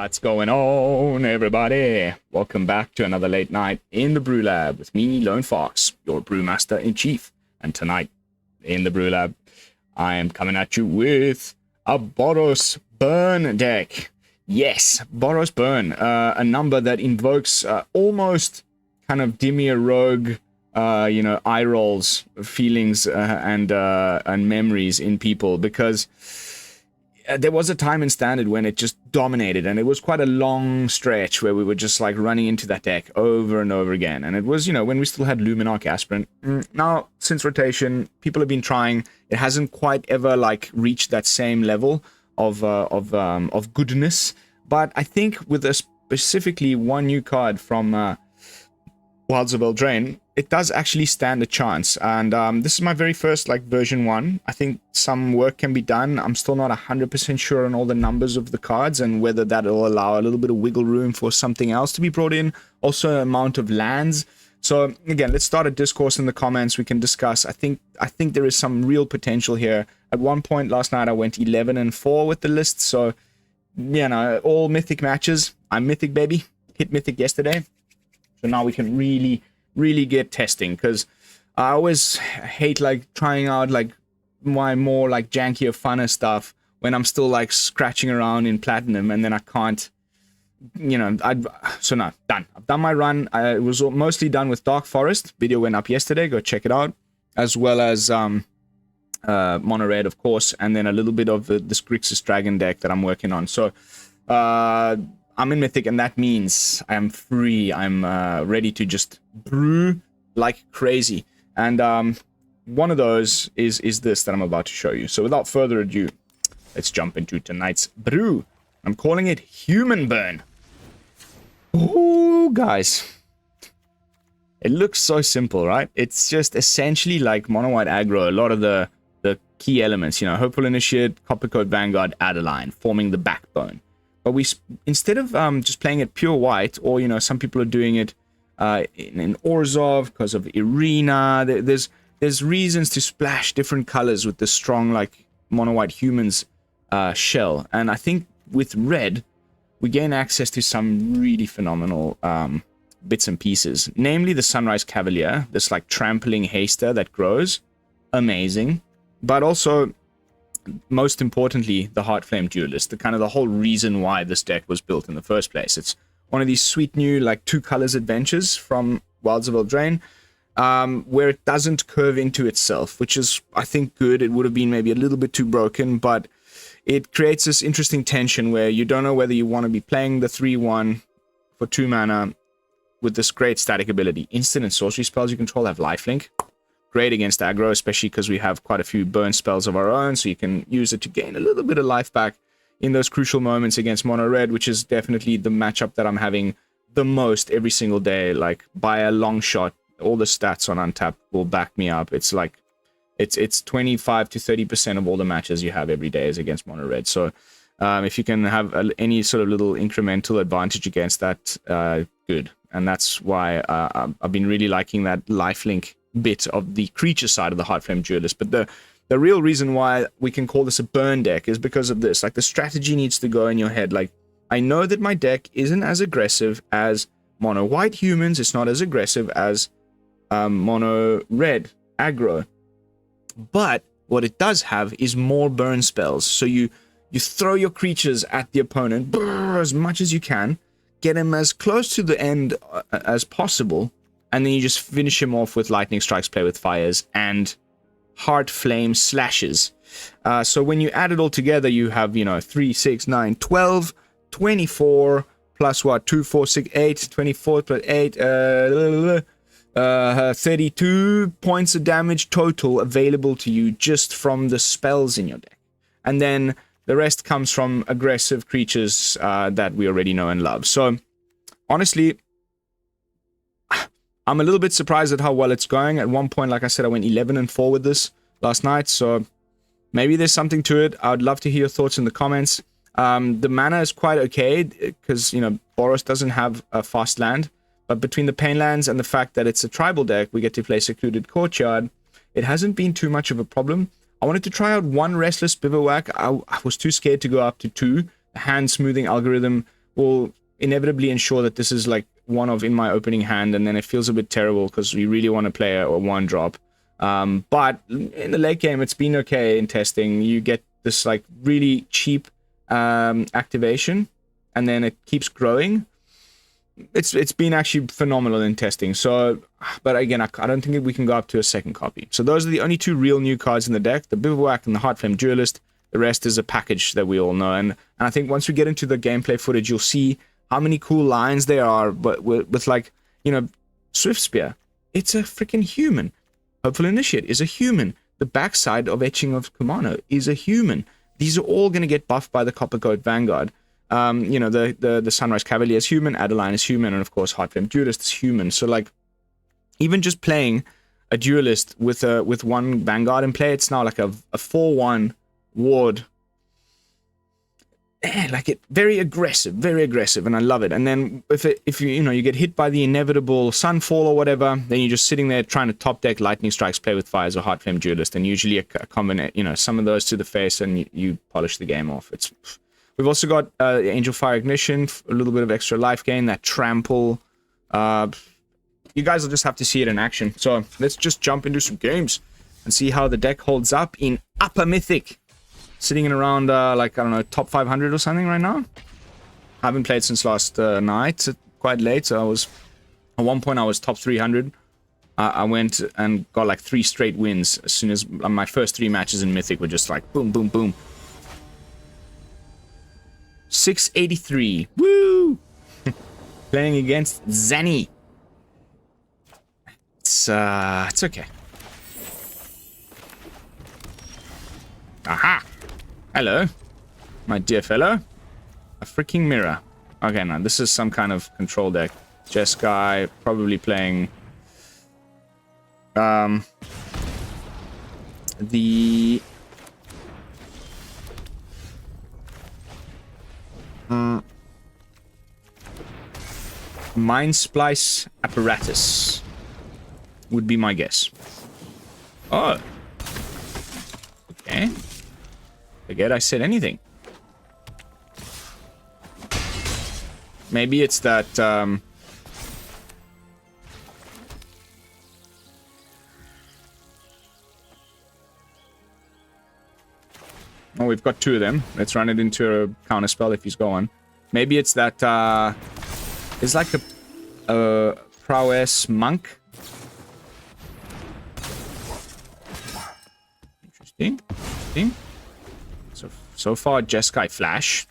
What's going on, everybody? Welcome back to another late night in the BrewLab with me, Lone Fox, your brewmaster in chief. And tonight in the BrewLab, I am coming at you with a Boros Burn deck. Yes, Boros Burn, a number that invokes almost kind of Dimir rogue, eye rolls, feelings and memories in people, because there was a time in Standard when it just dominated, and it was quite a long stretch where we were just like running into that deck over and over again. And it was, when we still had Luminarch Aspirant. Now, since rotation, people have been trying. It hasn't quite ever like reached that same level of goodness. But I think with specifically one new card from Wilds of Eldraine, it does actually stand a chance. And this is my very first version 1. I think some work can be done. I'm still not 100% sure on all the numbers of the cards and whether that'll allow a little bit of wiggle room for something else to be brought in. Also, amount of lands. So again, let's start a discourse in the comments. We can discuss. I think there is some real potential here. At one point last night, I went 11-4 with the list. So, all Mythic matches. I'm Mythic, baby. Hit Mythic yesterday. So now we can really get testing, because I always hate trying out my more jankier, funner stuff when I'm still scratching around in Platinum, and then I can't, so no, done. I've done my run. I was mostly done with Dark Forest. Video went up yesterday. Go check it out, as well as Mono Red, of course, and then a little bit of this Grixis Dragon deck that I'm working on. So I'm in Mythic, and that means I'm free. I'm ready to just brew like crazy. And one of those is this that I'm about to show you. So without further ado, let's jump into tonight's brew. I'm calling it Human Burn. Oh, guys. It looks so simple, right? It's just essentially like mono white aggro. A lot of the key elements, Hopeful Initiate, Coppercoat Vanguard, Adeline, forming the backbone. But instead of just playing it pure white, or some people are doing it in Orzhov because of Irina. There's reasons to splash different colors with the strong mono white humans shell. And I think with red, we gain access to some really phenomenal bits and pieces. Namely the Sunrise Cavalier, this trampling haster that grows, amazing. But also, most importantly, the Heartflame Duelist, the whole reason why this deck was built in the first place. It's one of these sweet new two colors adventures from Wilds of Eldraine, where it doesn't curve into itself, which is, I think, good. It would have been maybe a little bit too broken, but it creates this interesting tension where you don't know whether you want to be playing the 3/1 for 2 mana with this great static ability. Instant and sorcery spells you control have lifelink. Great against aggro, especially because we have quite a few burn spells of our own, so you can use it to gain a little bit of life back in those crucial moments against mono red, which is definitely the matchup that I'm having the most every single day, by a long shot. All the stats on Untapped will back me up. It's it's 25 to 30% of all the matches you have every day is against mono red. So if you can have any sort of little incremental advantage against that, good. And that's why I've been really liking that lifelink bit of the creature side of the Heartflame Duelist. But the real reason why we can call this a burn deck is because of this. The strategy needs to go in your head. I know that my deck isn't as aggressive as mono white humans. It's not as aggressive as mono red aggro. But what it does have is more burn spells. So you throw your creatures at the opponent as much as you can, get him as close to the end as possible, and then you just finish him off with lightning strikes, play with fires, and heart flame slashes. So when you add it all together, you have 3, 6, 9, 12, 24 plus what? 2, 4, 6, 8, 24 plus 8, 32 points of damage total available to you just from the spells in your deck. And then the rest comes from aggressive creatures that we already know and love. So honestly, I'm a little bit surprised at how well it's going. At one point, like I said, I went 11-4 with this last night, so maybe there's something to it. I would love to hear your thoughts in the comments. The mana is quite okay, because, Boros doesn't have a fast land, but between the pain lands and the fact that it's a tribal deck, we get to play Secluded Courtyard. It hasn't been too much of a problem. I wanted to try out one Restless Bivouac. I was too scared to go up to 2. The hand smoothing algorithm will inevitably ensure that this is like one of in my opening hand, and then it feels a bit terrible because we really want to play a one drop. But in the late game, it's been okay in testing. You get this like really cheap activation, and then it keeps growing. It's been actually phenomenal in testing. So, but again, I don't think we can go up to a second copy. So those are the only two real new cards in the deck: the Bivouac and the Heartflame Duelist. The rest is a package that we all know, and I think once we get into the gameplay footage, you'll see how many cool lines there are. But with like, you know, Swiftspear, it's a freaking human. Hopeful Initiate is a human. The backside of Etching of Kumano is a human. These are all going to get buffed by the Coppercoat Vanguard. You know, the Sunrise Cavalier is human, Adeline is human, and of course Heartflame Duelist is human. So like, even just playing a Duelist with one Vanguard in play, it's now like a 4/1 ward. Like it, very aggressive, and I love it. And then if you get hit by the inevitable Sunfall or whatever, then you're just sitting there trying to top deck Lightning Strikes, Play with Fires, or Heartflame Duelist, and usually a combination, you know, some of those to the face, and you polish the game off. We've also got Angel Fire Ignition, a little bit of extra life gain, that Trample. You guys will just have to see it in action. So let's just jump into some games and see how the deck holds up in Upper Mythic. Sitting in around, like, I don't know, top 500 or something right now. I haven't played since last night, quite late. So at one point I was top 300. I went and got like 3 straight wins as soon as my first 3 matches in Mythic were just like boom, boom, boom. 683. Woo! Playing against Zanny. It's okay. Aha! Hello, my dear fellow. A freaking mirror. Okay, now this is some kind of control deck. Jeskai probably playing the Mind Splice Apparatus would be my guess. Oh. Okay. Forget I said anything. Maybe it's that, oh, we've got 2 of them. Let's run it into a counterspell if he's going. Maybe it's that, it's like a prowess monk. Interesting. Interesting. So far, Jeskai Flash.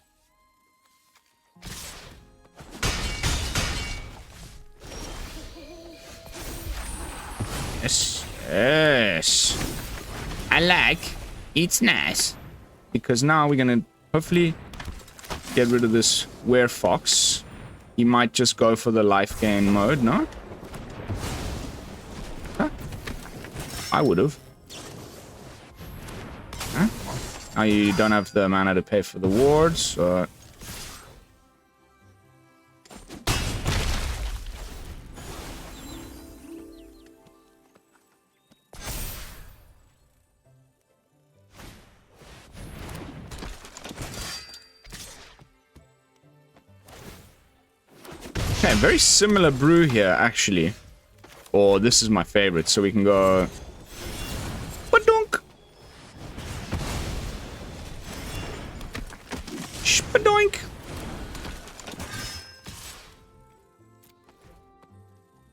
Yes. Yes. I like. It's nice. Because now we're gonna hopefully get rid of this Werefox. He might just go for the life gain mode, no? Huh? I would've. Huh? Now you don't have the mana to pay for the wards, so... Okay, very similar brew here, actually. Or this is my favorite, so we can go... Badunk! Spadoink!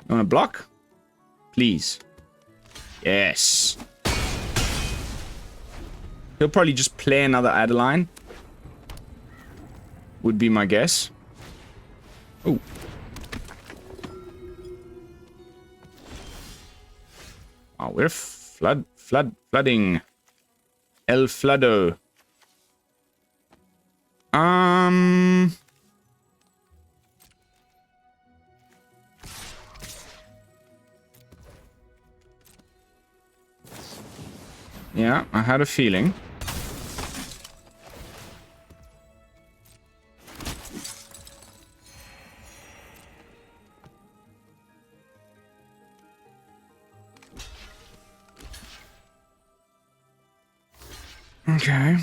You wanna block? Please. Yes. He'll probably just play another Adeline. Would be my guess. Ooh. Oh, we're flooding. El Flado. Yeah, I had a feeling. Okay.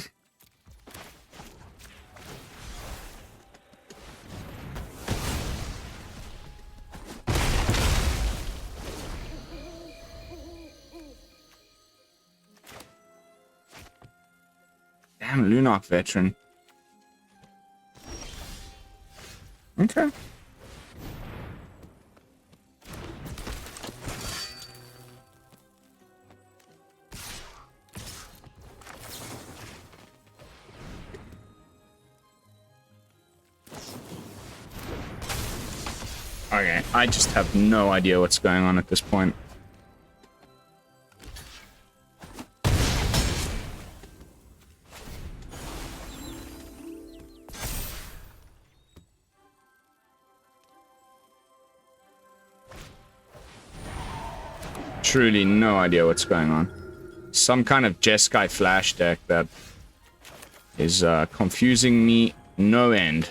Damn, Lunark veteran. Okay. Okay, I just have no idea what's going on at this point. Truly no idea what's going on. Some kind of Jeskai flash deck that is confusing me no end.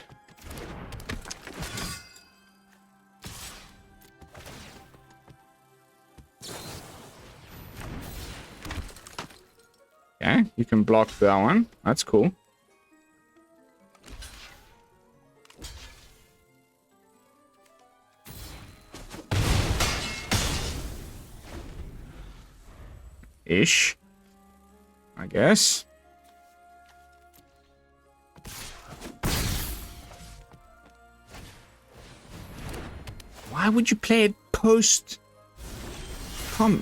Okay, you can block that one. That's cool. Ish, I guess. Why would you play it post? Come.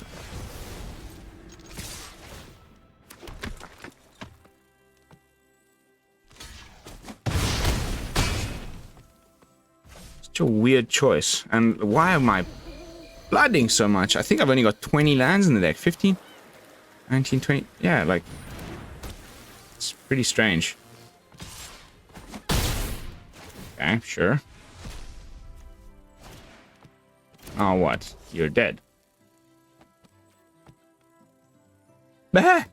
Such a weird choice. And why am I blooding so much? I think I've only got 20 lands in the deck. 15? 19, 20, yeah, like, it's pretty strange. Okay, sure. Oh, what? You're dead. Bah!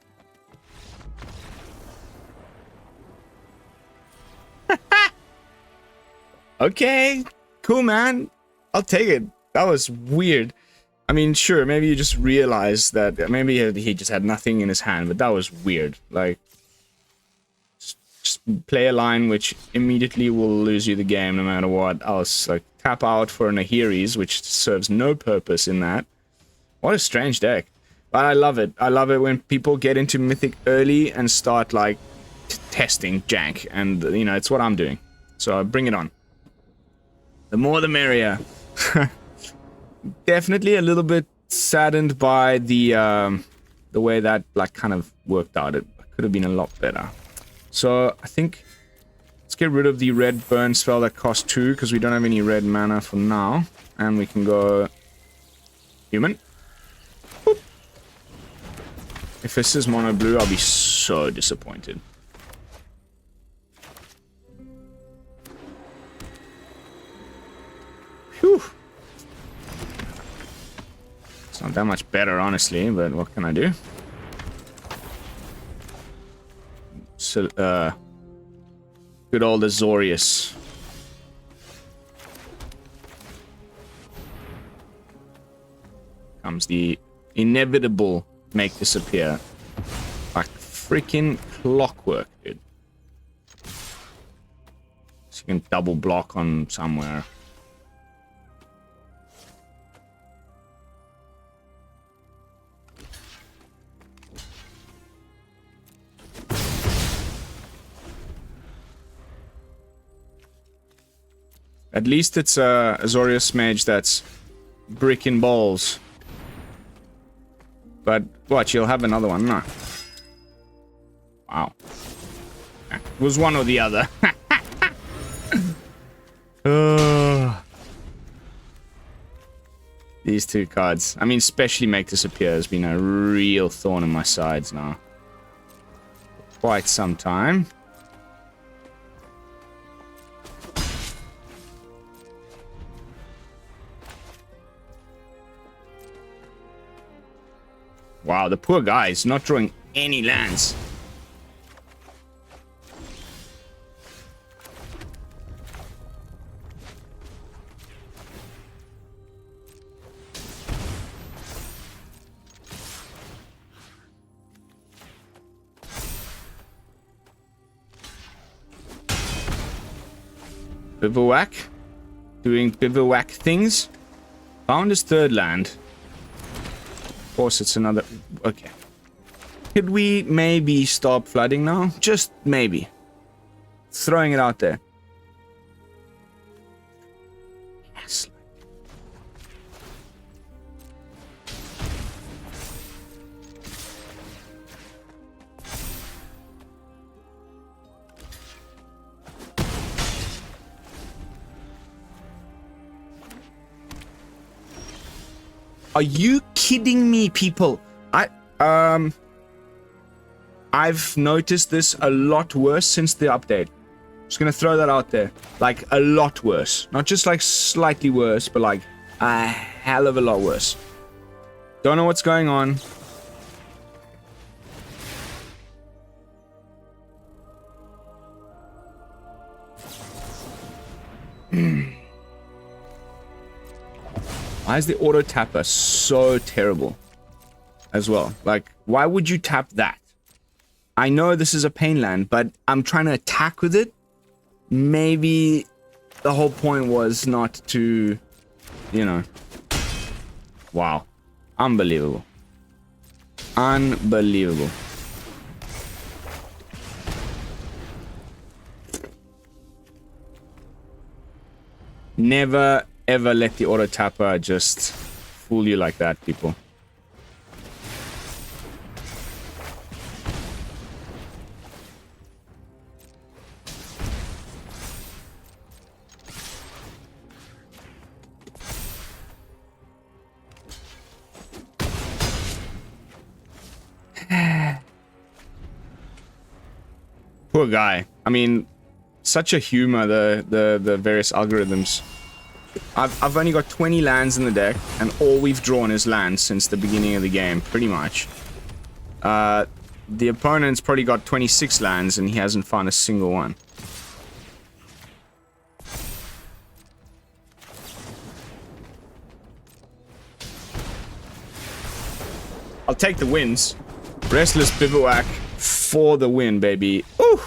Okay, cool, man. I'll take it. That was weird. I mean, sure, maybe you just realized that maybe he just had nothing in his hand, but that was weird. Like, just play a line which immediately will lose you the game no matter what else. Like, tap out for an Ahiris, which serves no purpose in that. What a strange deck. But I love it. I love it when people get into Mythic early and start, like, testing jank. And, you know, it's what I'm doing. So bring it on. The more the merrier. Definitely a little bit saddened by the way that like kind of worked out. It could have been a lot better. So I think let's get rid of the red burn spell that costs 2 because we don't have any red mana for now, and we can go human. Boop. If this is mono blue, I'll be so disappointed. Whew. It's not that much better, honestly, but what can I do? So, good old Azorius. Comes the inevitable make disappear. Like freaking clockwork, dude. So you can double block on somewhere. At least it's a Azorius mage that's bricking balls. But watch, you'll have another one, no? Wow. It was one or the other. These two cards. I mean, especially Make Disappear has been a real thorn in my sides now. For quite some time. Wow, the poor guy is not drawing any lands. Bivouac. Doing bivouac things. Found his third land. Of course, it's another... Okay. Could we maybe stop flooding now? Just maybe. Throwing it out there. Yes. Are you kidding me, people? I've noticed this a lot worse since the update. Just gonna throw that out there. Like, a lot worse. Not just like slightly worse, but like a hell of a lot worse. Don't know what's going on. Why is the auto tapper so terrible as well? Like, why would you tap that? I know this is a pain land, but I'm trying to attack with it. Maybe the whole point was not to, you know. Wow. Unbelievable. Unbelievable. Never ever let the auto tapper just fool you like that, people. Poor guy. I mean, such a humor, the various algorithms. I've only got 20 lands in the deck, and all we've drawn is lands since the beginning of the game, pretty much. The opponent's probably got 26 lands, and he hasn't found a single one. I'll take the wins. Restless Bivouac for the win, baby. Ooh!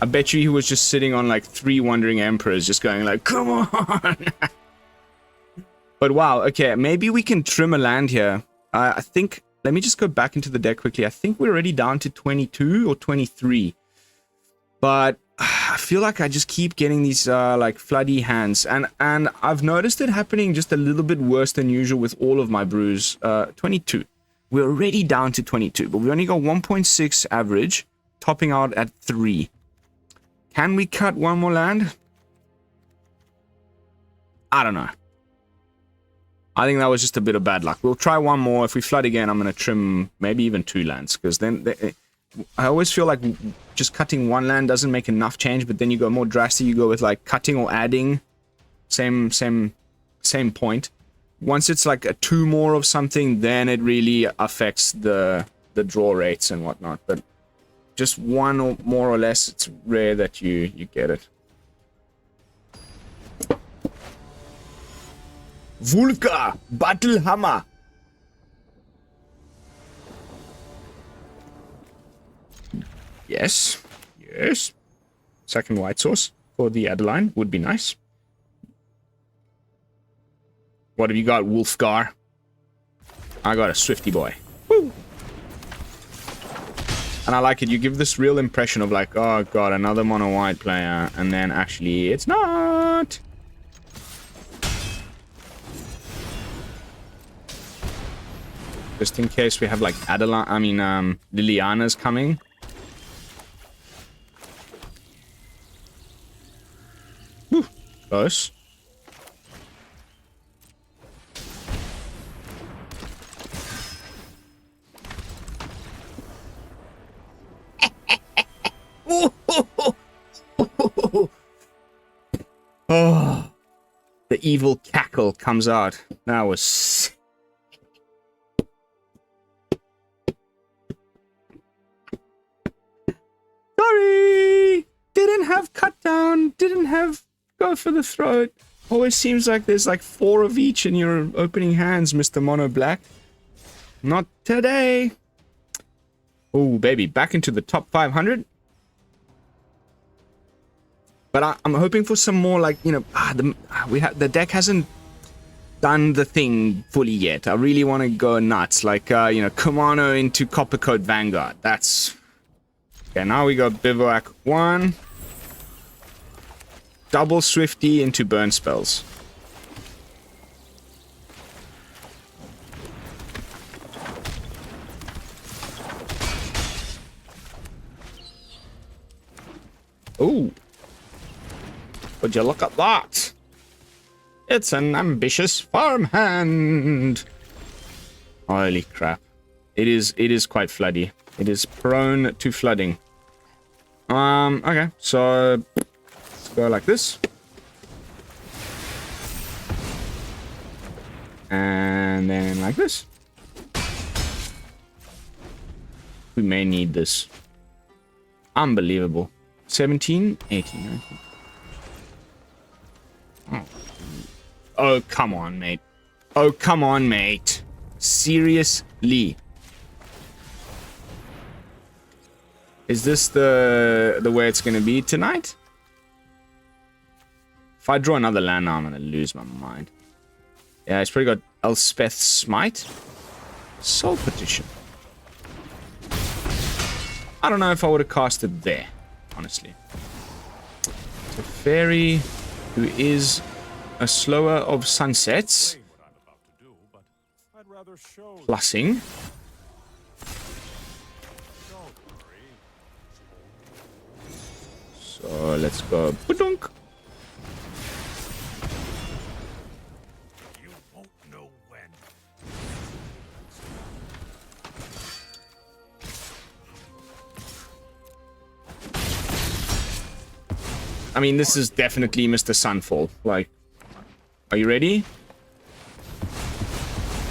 I bet you he was just sitting on like 3 Wandering Emperors, just going like, come on! But wow, okay, maybe we can trim a land here. I think, let me just go back into the deck quickly. I think we're already down to 22 or 23. But I feel like I just keep getting these like floody hands. And I've noticed it happening just a little bit worse than usual with all of my brews. 22. We're already down to 22, but we only got 1.6 average, topping out at 3. Can we cut one more land? I don't know. I think that was just a bit of bad luck. We'll try one more. If we flood again, I'm going to trim maybe even 2 lands. Because then I always feel like just cutting one land doesn't make enough change. But then you go more drastic. You go with like cutting or adding. Same point. Once it's like a 2 more of something, then it really affects the draw rates and whatnot. But just one or more or less, it's rare that you get it. Vulka Battle Hammer. Yes. Yes. Second white source for the Adeline would be nice. What have you got, Wolfgar? I got a Swifty boy. Woo! And I like it. You give this real impression of like, oh god, another mono white player, and then actually it's not. Just in case we have like Adeline, I mean Liliana's coming. Whew, close. Oh, the evil cackle comes out. That was... Sorry! Didn't have cut down, didn't have go for the throat. Always seems like there's like 4 of each in your opening hands, Mr. Mono Black. Not today. Oh, baby, back into the top 500. But I'm hoping for some more, like, you know, the deck hasn't done the thing fully yet. I really want to go nuts, like you know, Kumano into Coppercoat Vanguard. That's okay. Now we got Bivouac 1, double Swifty into burn spells. Ooh, would you look at that? It's an ambitious farmhand. Holy crap. It is quite floody. It is prone to flooding. Okay, so let's go like this. And then like this. We may need this. Unbelievable. 17, 18, 19. Oh. Oh, come on, mate. Oh, come on, mate. Seriously. Is this the way it's going to be tonight? If I draw another land now, I'm going to lose my mind. Yeah, it's probably got Elspeth's Smite. Soul Petition. I don't know if I would have cast it there, honestly. It's a fairy who is a slower of sunsets. Plussing. So let's go. Budunk. You won't know when. I mean, this is definitely Mr. Sunfall. Like, are you ready?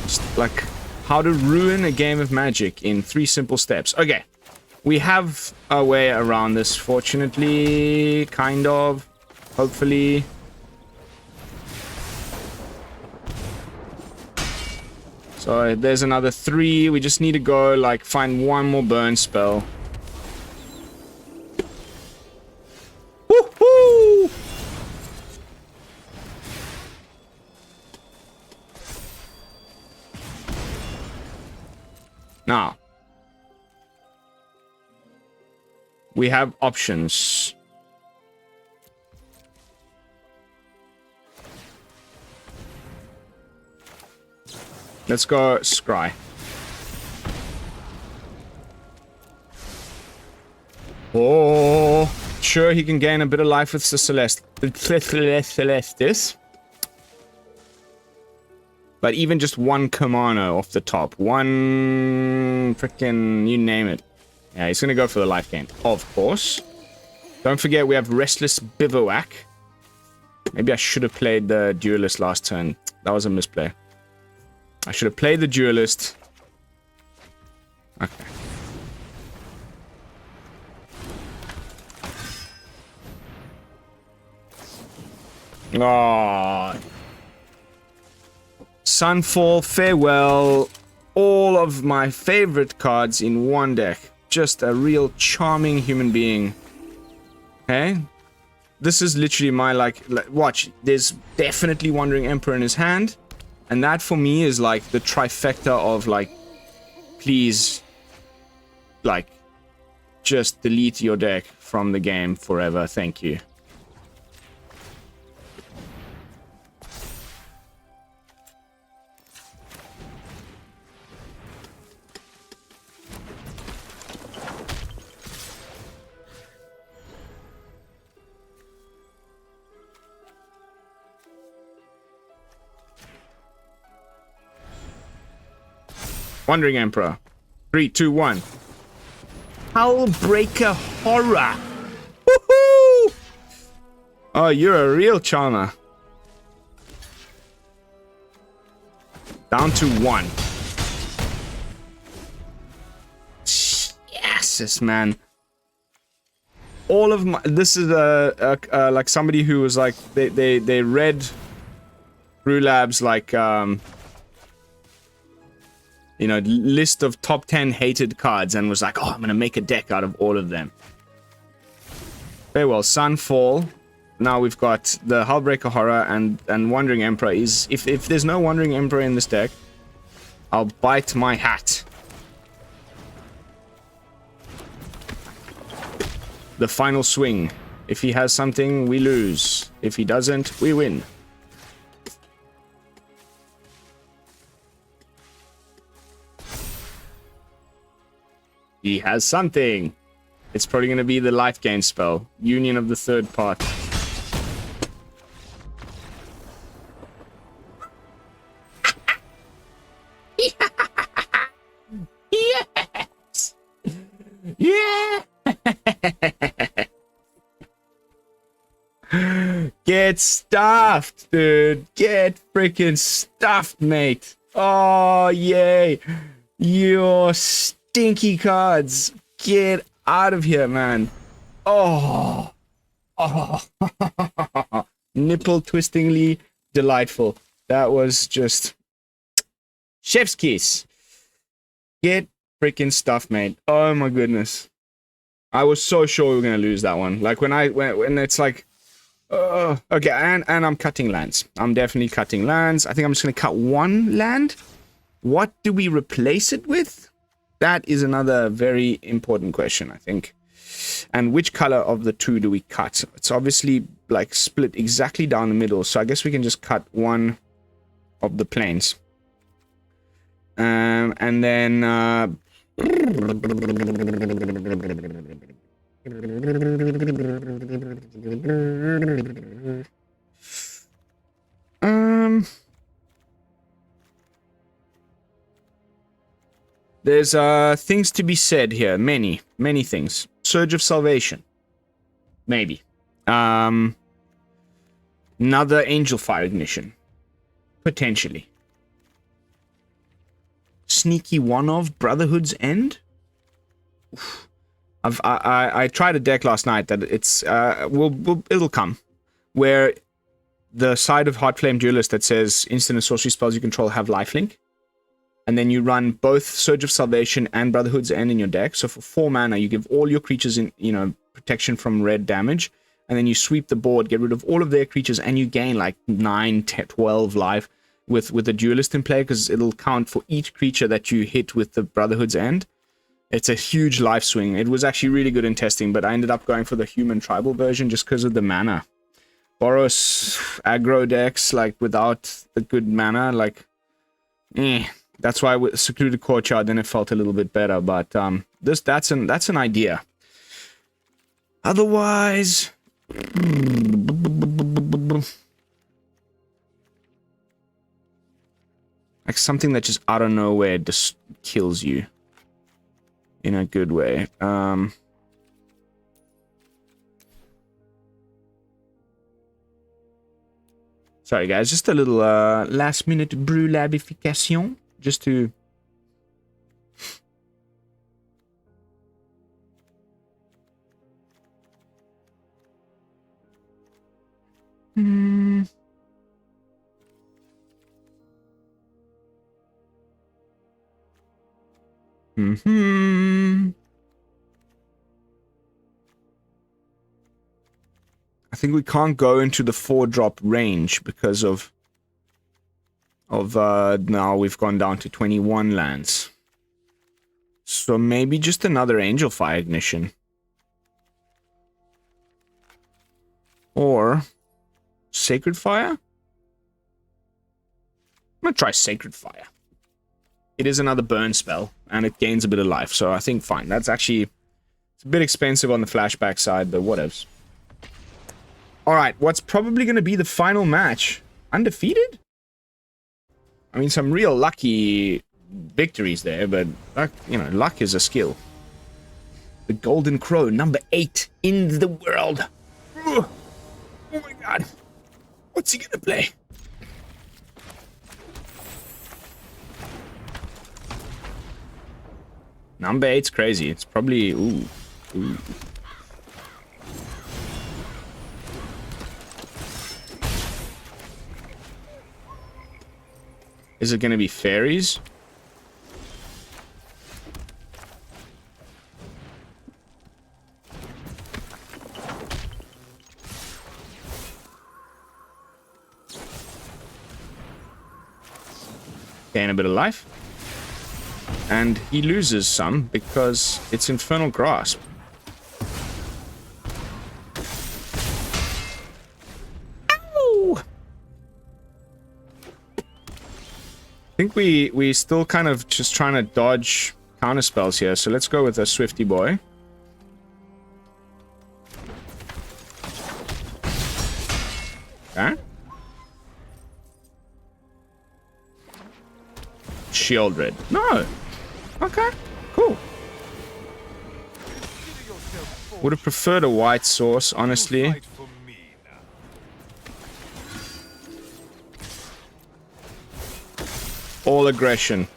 Just like how to ruin a game of Magic in 3 simple steps. Okay. We have a way around this, fortunately, kind of, hopefully. So there's another 3. We just need to go, like, find one more burn spell. Woohoo! Now. We have options. Let's go Scry. Oh, sure, he can gain a bit of life with the Celestis. But even just one Kumano off the top. One frickin' you name it. Yeah, he's gonna go for the life gain, of course. Don't forget we have Restless Bivouac. Maybe I should have played the Duelist last turn. That was a misplay. I should have played the Duelist. Okay. Oh. Sunfall, farewell. All of my favorite cards in one deck. Just a real charming human being. Okay? This is literally my, like, watch. There's definitely Wandering Emperor in his hand. And that, for me, is, like, the trifecta of, like, please, like, just delete your deck from the game forever. Thank you. Wandering Emperor. 3, 2, 1. Hullbreaker Horror. Woohoo! Oh, you're a real charmer. Down to 1. Yes, man. All of my... This is like somebody who was like... They read BrewLab's like... you know, list of top 10 hated cards and was like, oh, I'm going to make a deck out of all of them. Very well, Sunfall. now we've got the Hullbreaker Horror and Wandering Emperor. Is if there's no Wandering Emperor in this deck, I'll bite my hat. The final swing. If he has something, we lose. If he doesn't, we win. He has something. It's probably going to be the life gain spell. Union of the Third Part. Yes! Yeah! Get stuffed, dude. Get freaking stuffed, mate. Oh, yay. Your stinky cards. Get out of here, man. Oh. Oh. Nipple twistingly delightful. That was just chef's kiss. Get freaking stuffed, mate. Oh my goodness. I was so sure we were going to lose that one. Like when it's like, okay, and I'm cutting lands. I'm definitely cutting lands. I think I'm just going to cut one land. What do we replace it with? That is another very important question, I think. And which color of the two do we cut? It's obviously like split exactly down the middle, so I guess we can just cut one of the planes. And then there's things to be said here. Many things. Surge of Salvation. Maybe. Another Angel Fire Ignition. Potentially. Sneaky one of Brotherhood's End. Oof. I tried a deck last night that it's it'll come where the side of Heartflame Duelist that says instant and sorcery spells you control have lifelink, and then you run both Surge of Salvation and Brotherhood's End in your deck. So for 4 mana, you give all your creatures in protection from red damage, and then you sweep the board, get rid of all of their creatures, and you gain like 9, 10, 12 life with the Duelist in play, because it'll count for each creature that you hit with the Brotherhood's End. It's a huge life swing. It was actually really good in testing, but I ended up going for the human tribal version just because of the mana. Boros aggro decks, like, without the good mana, like, that's why with Secluded Courtyard, then it felt a little bit better, but that's an idea. Otherwise, like something that just out of nowhere just kills you in a good way. Sorry guys, just a little last minute BrewLabification, just to I think we can't go into the 4-drop range because of now we've gone down to 21 lands. So maybe just another Angel Fire Ignition. Or Sacred Fire? I'm gonna try Sacred Fire. It is another burn spell, and it gains a bit of life, so I think fine. That's actually, it's a bit expensive on the flashback side, but whatevs. Alright, what's probably going to be the final match? Undefeated? I mean, some real lucky victories there, but, luck is a skill. The Golden Crow, number 8 in the world. Oh my god. What's he going to play? Number 8's crazy. It's probably... Ooh. Is it going to be fairies? gain a bit of life. And he loses some because it's Infernal Grasp. Ow! I think we still kind of just trying to dodge counter spells here, so let's go with a Swifty boy. Okay. Shieldred. No. Okay. Cool. Would have preferred a white source, honestly. All aggression.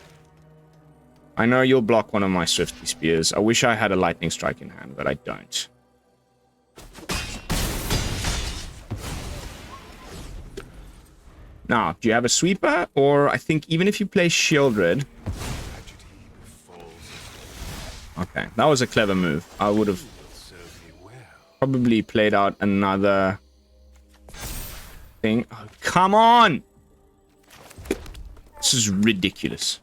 I know you'll block one of my Swifty Spears. I wish I had a Lightning Strike in hand, but I don't. Now, do you have a sweeper? Or I think even if you play Shieldred... Okay, that was a clever move. I would have probably played out another thing. Oh, come on! This is ridiculous.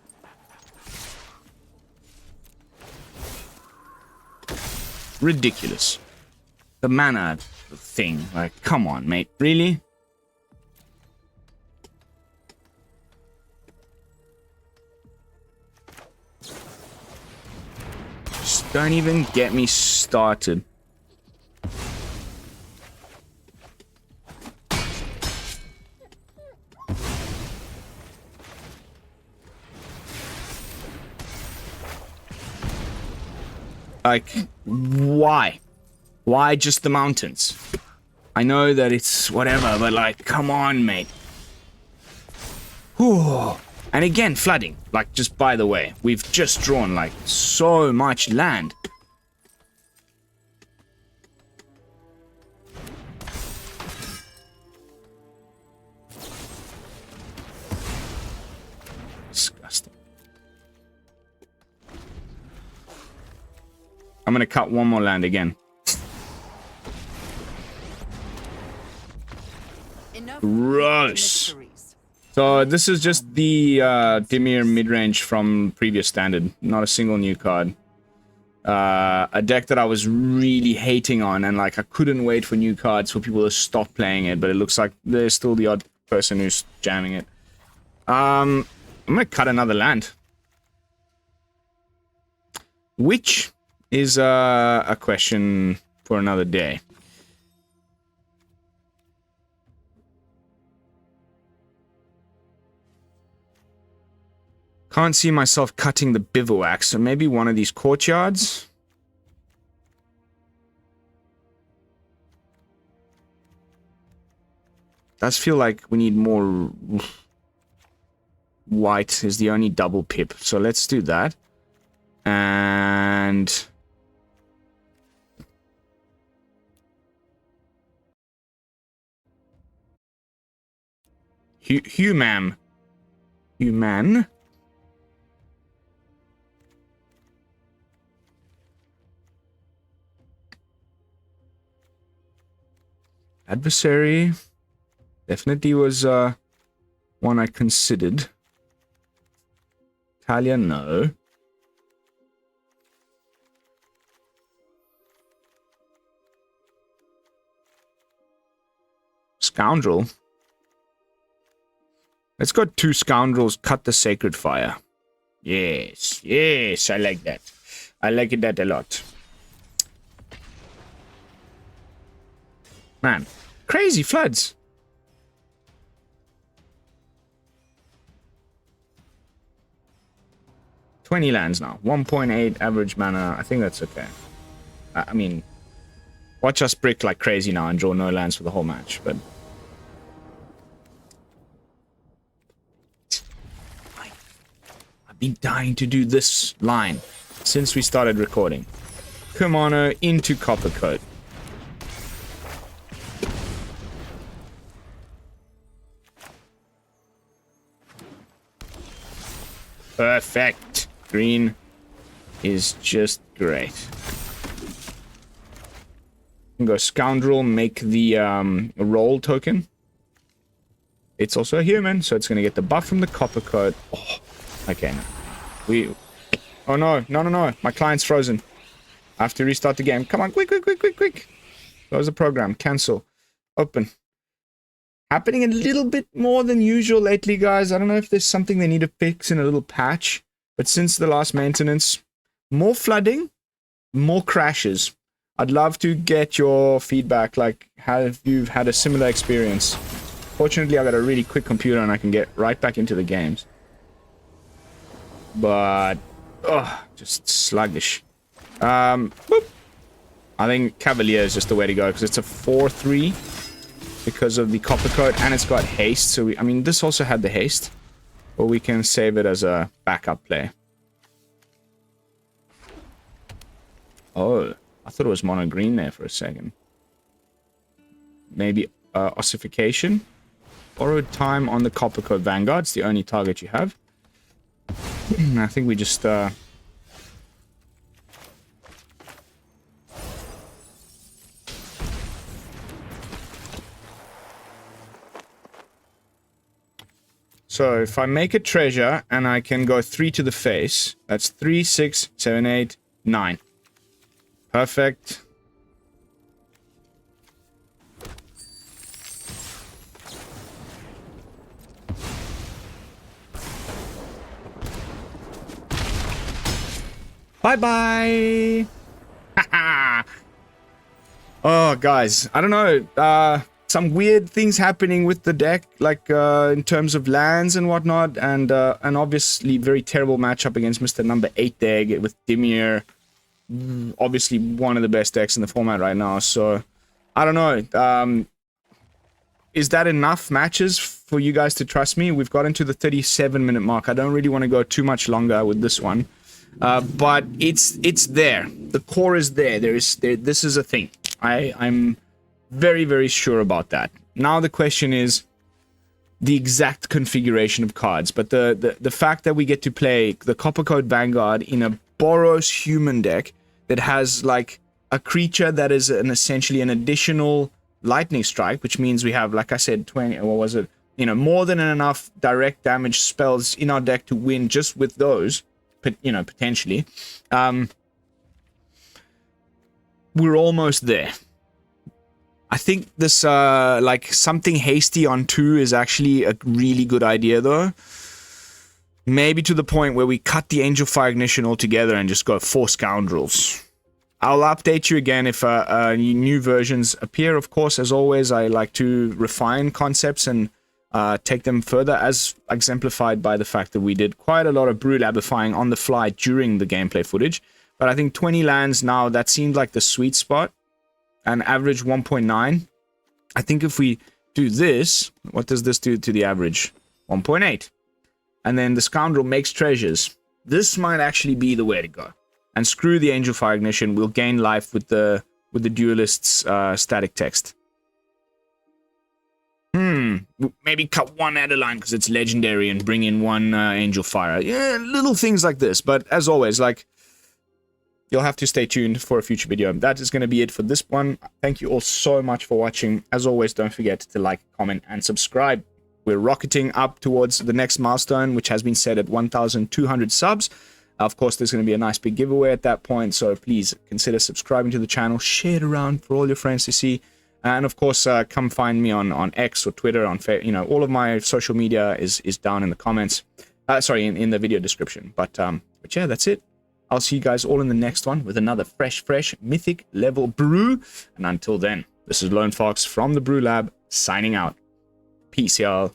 Ridiculous. The mana thing. Like, come on, mate. Really? Just don't even get me started. Like, why? Why just the mountains? I know that it's whatever, but like, come on, mate. Whew. And again, flooding. Like, just by the way, we've just drawn, like, so much land. Disgusting. I'm gonna cut one more land again. Gross. So this is just the Dimir midrange from previous standard. Not a single new card. A deck that I was really hating on, and like I couldn't wait for new cards for people to stop playing it, but it looks like there's still the odd person who's jamming it. I'm gonna cut another land. Which is a question for another day. Can't see myself cutting the bivouac, so maybe one of these courtyards. Does feel like we need more. White is the only double pip, so let's do that. And human. Adversary definitely was one I considered. Talia, no. Scoundrel. Let's go 2 scoundrels, cut the sacred fire. Yes, yes, I like that. I like that a lot. Man, crazy floods. $20 lands now. 1.8 average mana. I think that's okay. I mean, watch us brick like crazy now and draw no lands for the whole match, but... I've been dying to do this line since we started recording. Kumano into Coppercoat. Perfect. Green is just great. Go Scoundrel, make the roll token. It's also a human, so it's going to get the buff from the Coppercoat. Oh, Okay. We... Oh, no. No. My client's frozen. I have to restart the game. Come on, quick. Close the program. Cancel. Open. Happening a little bit more than usual lately, guys. I don't know if there's something they need to fix in a little patch. But since the last maintenance, more flooding, more crashes. I'd love to get your feedback. Like, have you had a similar experience? Fortunately, I got a really quick computer and I can get right back into the games. But, just sluggish. Boop. I think Cavalier is just the way to go because it's a 4-3 because of the Coppercoat and it's got haste. So, I mean, this also had the haste, but we can save it as a backup play. Oh, I thought it was mono green there for a second. Maybe ossification. Borrowed time on the Coppercoat Vanguard. It's the only target you have. I think we just... So, if I make a treasure and I can go 3 to the face, that's 3, 6, 7, 8, 9. Perfect. Bye-bye! Oh, guys, I don't know. Some weird things happening with the deck, like in terms of lands and whatnot, and obviously very terrible matchup against Mr. Number 8 deck with Dimir. Obviously one of the best decks in the format right now, so I don't know. Is that enough matches for you guys to trust me? We've got into the 37-minute mark. I don't really want to go too much longer with this one, but it's there. The core is there. This is a thing. I'm very, very sure about that. Now the question is the exact configuration of cards, but the fact that we get to play the Coppercoat Vanguard in a Boros human deck that has like a creature that is essentially an additional lightning strike, which means we have, like I said, 20, what was it? You know, more than enough direct damage spells in our deck to win just with those, you know, potentially. We're almost there. I think this, like, something hasty on 2 is actually a really good idea, though. Maybe to the point where we cut the Angel Fire Ignition altogether and just go 4 Scoundrels. I'll update you again if new versions appear. Of course, as always, I like to refine concepts and take them further, as exemplified by the fact that we did quite a lot of BrewLabifying on the fly during the gameplay footage. But I think 20 lands now, that seemed like the sweet spot. An average 1.9. I think if we do this, what does this do to the average? 1.8. And then the Scoundrel makes treasures. This might actually be the way to go. And screw the Angel Fire Ignition. We'll gain life with the Duelist's static text. Maybe cut 1 Adeline because it's legendary and bring in 1 Angel Fire. Yeah, little things like this. But as always, like, you'll have to stay tuned for a future video. That is going to be it for this one. Thank you all so much for watching. As always, don't forget to like, comment, and subscribe. We're rocketing up towards the next milestone, which has been set at 1,200 subs. Of course, there's going to be a nice big giveaway at that point, so please consider subscribing to the channel. Share it around for all your friends to see. And of course, come find me on X or Twitter. You know, all of my social media is down in the comments. Sorry, in the video description. But yeah, that's it. I'll see you guys all in the next one with another fresh Mythic level brew. And until then, this is Lone Fox from the BrewLab, signing out. Peace, y'all.